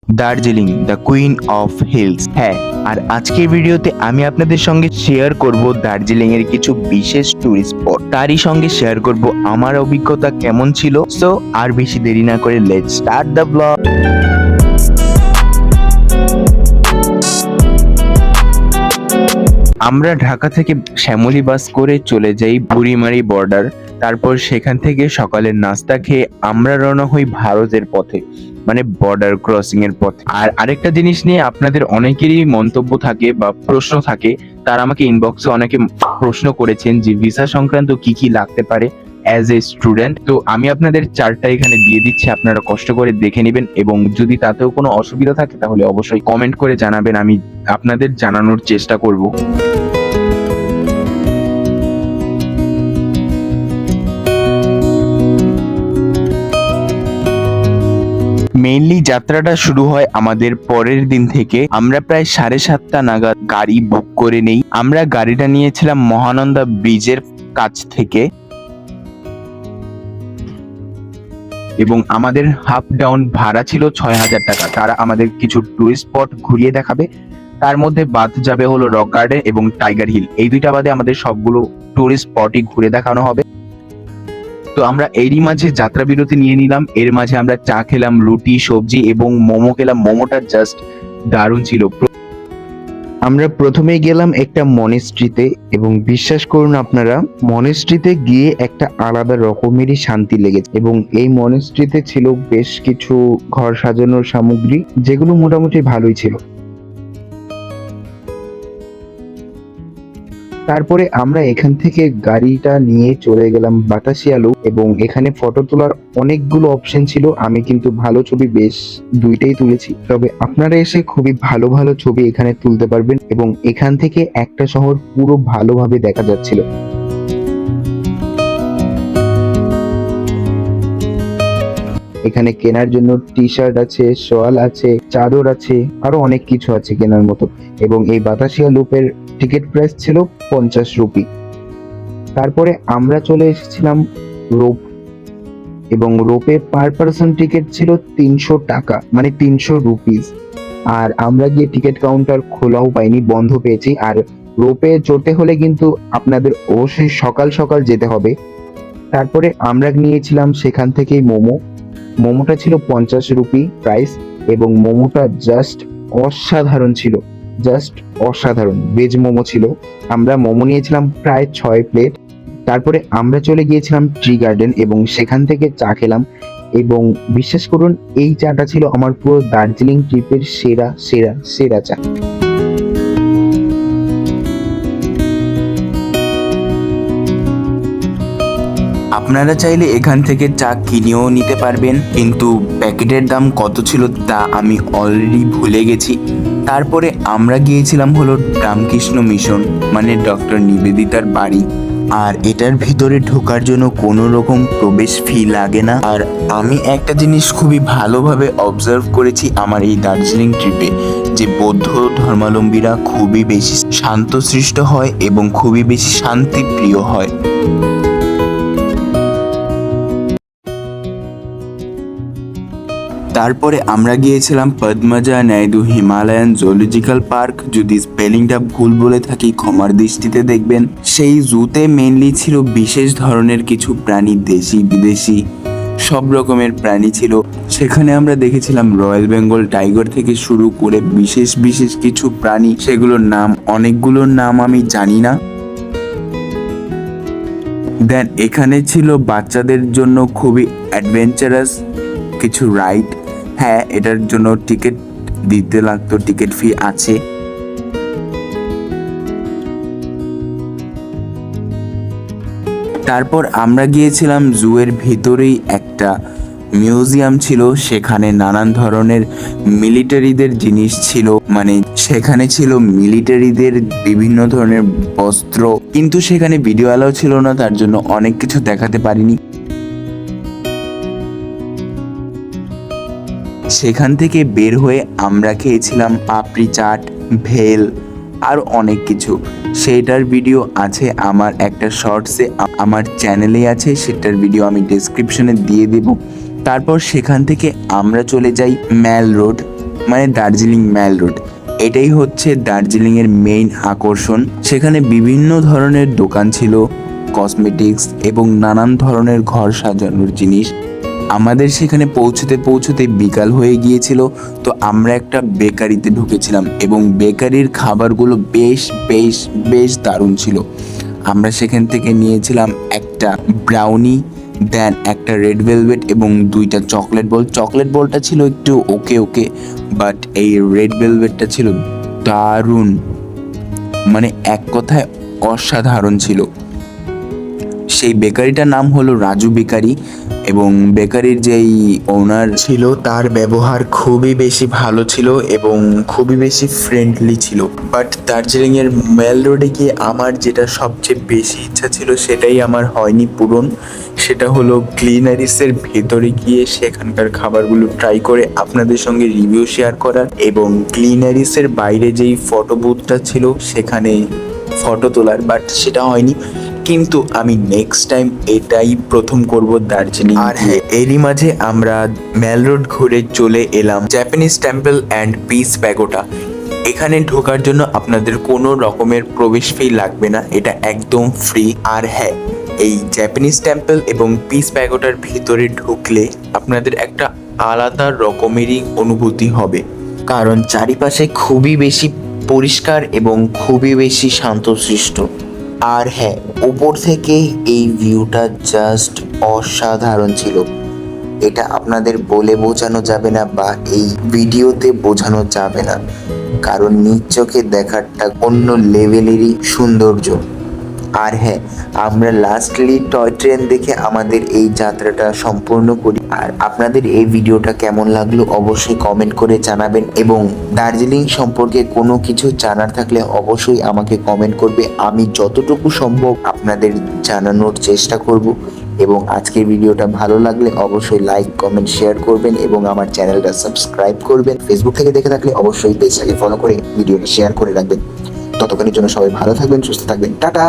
Darjeeling the queen of hills. হ্যাঁ, আর আজকের ভিডিওতে আমি আপনাদের সঙ্গে শেয়ার করব দার্জিলিং এর কিছু বিশেষ টুরিস্ট স্পট। তারই সঙ্গে শেয়ার করব আমার অভিজ্ঞতা কেমন ছিল। সো আর বেশি দেরি না করে লেটস স্টার্ট দ্য ব্লগ। আমরা ঢাকা থেকে শ্যামলী বাস করে চলে যাই বুড়িমারি বর্ডার। তারপর সেখান থেকে সকালের নাস্তা খেয়ে আমরা রওনা হই ভারতের পথে, মানে বর্ডার ক্রসিং এর পথে। আর আরেকটা জিনিস নিয়ে আপনাদের অনেকেরই মন্তব্য থাকে বা প্রশ্ন থাকে, তারা আমাকে ইনবক্সে অনেকে প্রশ্ন করেছেন যে ভিসা সংক্রান্ত কি কি লাগতে পারে অ্যাজ এ স্টুডেন্ট। তো আমি আপনাদের চার্টটা এখানে দিয়ে দিচ্ছি, আপনারা কষ্ট করে দেখে নেবেন এবং যদি তাতেও কোনো অসুবিধা থাকে তাহলে অবশ্যই কমেন্ট করে জানাবেন, আমি আপনাদের জানানোর চেষ্টা করব। মেইনলি যাত্রাটা শুরু হয় আমাদের পরের দিন থেকে। আমরা প্রায় 7:30 নাগাদ গাড়ি বুক করে নেই। আমরা গাড়িটা নিয়েছিলাম মহানন্দা ব্রিজের কাছ থেকে এবং আমাদের হাফ ডাউন ভাড়া ছিল 6,000 টাকা। তারা আমাদের কিছু টুরিস্ট স্পট ঘুরিয়ে দেখাবে, তার মধ্যে বাদ যাবে হলো রক গার্ডেন এবং টাইগার হিল। এই দুইটা বাদে আমাদের সবগুলো টুরিস্ট স্পটই ঘুরে দেখানো হবে। তো আমরা এরই মাঝে যাত্রা বিরতি নিয়ে নিলাম। এর মাঝে আমরা চা খেলাম, রুটি সবজি এবং মোমো খেলাম। মোমোটা জাস্ট দারুণ ছিল। আমরা প্রথমেই গেলাম একটা মনেস্ট্রিতে এবং বিশ্বাস করুন আপনারা, মনেস্ট্রিতে গিয়ে একটা আলাদা রকমেরই শান্তি লেগেছে। এবং এই মনেস্ট্রিতে ছিল বেশ কিছু ঘর সাজানোর সামগ্রী, যেগুলো মোটামুটি ভালোই ছিল। তারপরে আমরা এখান থেকে গাড়িটা নিয়ে চলে গেলাম বাতাসিয়ালু এবং এখানে ফটো তোলার অনেকগুলো অপশন ছিল। আমি কিন্তু ভালো ছবি বেশ দুইটাই তুলেছি, তবে আপনারা এসে খুবই ভালো ভালো ছবি এখানে তুলতে পারবেন এবং এখান থেকে একটা শহর পুরো ভালোভাবে দেখা যাচ্ছিল। এখানে কেনার জন্য টি শার্ট আছে, শোয়াল আছে, চাদর আছে, আরো অনেক কিছু আছে কেনার মতো। এবং এই বাতাসিয়া লুপের টিকিট প্রাইস ছিল 50 রুপি। তারপরে আমরা চলে এসেছিলাম রোপ এবং রোপে পার পার্সন টিকিট ছিল 300 টাকা, মানে 300 রুপিস। আর আমরা গিয়ে টিকিট কাউন্টার খোলাও পাইনি, বন্ধ পেয়েছি। আর রোপে চড়তে হলে কিন্তু আপনাদের অবশ্যই সকাল সকাল যেতে হবে। তারপরে আমরা নিয়েছিলাম সেখান থেকেই মোমোটা ছিল 50 রুপি প্রাইস এবং মোমোটা জাস্ট অসাধারণ ছিল, জাস্ট অসাধারণ। ভেজ মোমো ছিল। আমরা মোমো নিয়েছিলাম প্রায় 6 প্লেট। তারপরে আমরা চলে গিয়েছিলাম ট্রি গার্ডেন এবং সেখান থেকে চা খেলাম এবং বিশ্বাস করুন এই চাটা ছিল আমার পুরো দার্জিলিং ট্রিপের সেরা সেরা সেরা চা। আপনারা চাইলে এখান থেকে চা কিনেও নিতে পারবেন, কিন্তু প্যাকেটের দাম কত ছিল তা আমি অলরেডি ভুলে গেছি। তারপরে আমরা গিয়েছিলাম হলো রামকৃষ্ণ মিশন, মানে ডক্টর নিবেদিতার বাড়ি। আর এটার ভিতরে ঢোকার জন্য কোনো রকম প্রবেশ ফি লাগে না। আর আমি একটা জিনিস খুবই ভালোভাবে অবজার্ভ করেছি আমার এই দার্জিলিং ট্রিপে, যে বৌদ্ধ ধর্মাবলম্বীরা খুবই বেশি শান্তশিষ্ট হয় এবং খুবই বেশি শান্তিপ্রিয় হয়। তারপরে আমরা গিয়েছিলাম Padmaja Naidu Himalayan zoological park. যদি স্পেলিংটা ভুল বলে থাকি ক্ষমার দৃষ্টিতে দেখবেন। সেই জুতে মেইনলি ছিল বিশেষ ধরনের কিছু প্রাণী, দেশি বিদেশি সব রকমের প্রাণী ছিল। সেখানে আমরা দেখেছিলাম রয়্যাল বেঙ্গল টাইগার থেকে শুরু করে বিশেষ বিশেষ কিছু প্রাণী, সেগুলোর নাম অনেকগুলোর নাম আমি জানি না। দেন এখানে ছিল বাচ্চাদের জন্য খুবই অ্যাডভেঞ্চারাস কিছু রাইড। হ্যাঁ, এটার জন্য টিকিট দিতে লাগতো, টিকিট ফি আছে। তারপর আমরা গিয়েছিলাম জুয়ের ভিতরেই একটা মিউজিয়াম ছিল, সেখানে নানান ধরনের মিলিটারিদের জিনিস ছিল, মানে সেখানে ছিল মিলিটারিদের বিভিন্ন ধরনের বস্ত্র, কিন্তু সেখানে ভিডিও অ্যালাউ ছিল না, তার জন্য অনেক কিছু দেখাতে পারিনি। সেখান থেকে বের হয়ে আমরা খেয়েছিলাম পাপড়ি চাট, ভেল আর অনেক কিছু। সেটার ভিডিও আছে আমার একটা শর্টসে, আমার চ্যানেলে আছে, সেটার ভিডিও আমি ডেসক্রিপশনে দিয়ে দেব। তারপর সেখান থেকে আমরা চলে যাই ম্যাল রোড। মানে দার্জিলিং ম্যাল রোড। এটাই হচ্ছে দার্জিলিংয়ের মেইন আকর্ষণ। সেখানে বিভিন্ন ধরনের দোকান ছিল, কসমেটিক্স এবং নানান ধরনের ঘর সাজানোর জিনিস। আমাদের সেখানে পৌঁছতে পৌঁছতে বিকাল হয়ে গিয়েছিল, তো আমরা একটা বেকারিতে ঢুকেছিলাম এবং বেকারির খাবারগুলো বেশ বেশ বেশ দারুণ ছিল। আমরা সেখান থেকে নিয়েছিলাম একটা ব্রাউনি, দেন একটা রেড ভেলভেট এবং 2টা চকলেট বল। চকলেট বলটা ছিল একটু ওকে ওকে, বাট এই রেড ভেলভেটটা ছিল দারুণ, মানে এক কথায় অসাধারণ ছিল। সেই বেকারিটার নাম হলো রাজু বেকারি এবং বেকারির যেই ওনার ছিল তার ব্যবহার খুবই বেশি ভালো ছিল এবং খুবই বেশি ফ্রেন্ডলি ছিল। বাট দার্জিলিংয়ের মেল রোডে গিয়ে আমার যেটা সবচেয়ে বেশি ইচ্ছা ছিল সেটাই আমার হয়নি পূরণ। সেটা হলো ক্লিনারিসের ভেতরে গিয়ে সেখানকার খাবারগুলো ট্রাই করে আপনাদের সঙ্গে রিভিউ শেয়ার করার এবং ক্লিনারিসের বাইরে যেই ফটো বুথটা ছিল সেখানে ফটো তোলার, বাট সেটা হয়নি। কিন্তু আমি নেক্সট টাইম এটাই প্রথম করব দার্জিলিং। আর হ্যাঁ, এরই মাঝে আমরা মেল রোড ঘুরে চলে এলাম Japanese temple and piece pagoda. এখানে ঢোকার জন্য আপনাদের কোনো রকমের প্রবেশ ফি লাগবে না, এটা একদম ফ্রি। আর হ্যাঁ, এই জাপানিজ টেম্পল এবং পিস প্যাগোডার ভিতরে ঢুকলে আপনাদের একটা আলাদা রকমেরই অনুভূতি হবে, কারণ চারিপাশে খুবই বেশি পরিষ্কার এবং খুবই বেশি শান্তশিষ্ট। আর হ্যাঁ, উপর থেকে এই ভিউটা জাস্ট অসাধারণ ছিল। এটা আপনাদের বলে বোঝানো যাবে না বা এই ভিডিওতে বোঝানো যাবে না, কারণ নিজ চোখে দেখারটা অন্য লেভেলেরই সৌন্দর্য। আর হ্যাঁ, আমরা লাস্টলি টয় ট্রেন দেখে আমাদের এই যাত্রাটা সম্পূর্ণ করি। আর আপনাদের এই ভিডিওটা কেমন লাগলো অবশ্যই কমেন্ট করে জানাবেন এবং দার্জিলিং সম্পর্কে কোনো কিছু জানার থাকলে অবশ্যই আমাকে কমেন্ট করবে। আমি যতটুকু সম্ভব আপনাদের জানানোর চেষ্টা করব। এবং আজকের ভিডিওটা ভালো লাগলে অবশ্যই লাইক, কমেন্ট, শেয়ার করবেন এবং আমার চ্যানেলটা সাবস্ক্রাইব করবেন। ফেসবুক থেকে দেখে থাকলে অবশ্যই পেজটাকে ফলো করে ভিডিওটা শেয়ার করে রাখবেন। ততক্ষণের জন্য সবাই ভালো থাকবেন, সুস্থ থাকবেন, টাটা।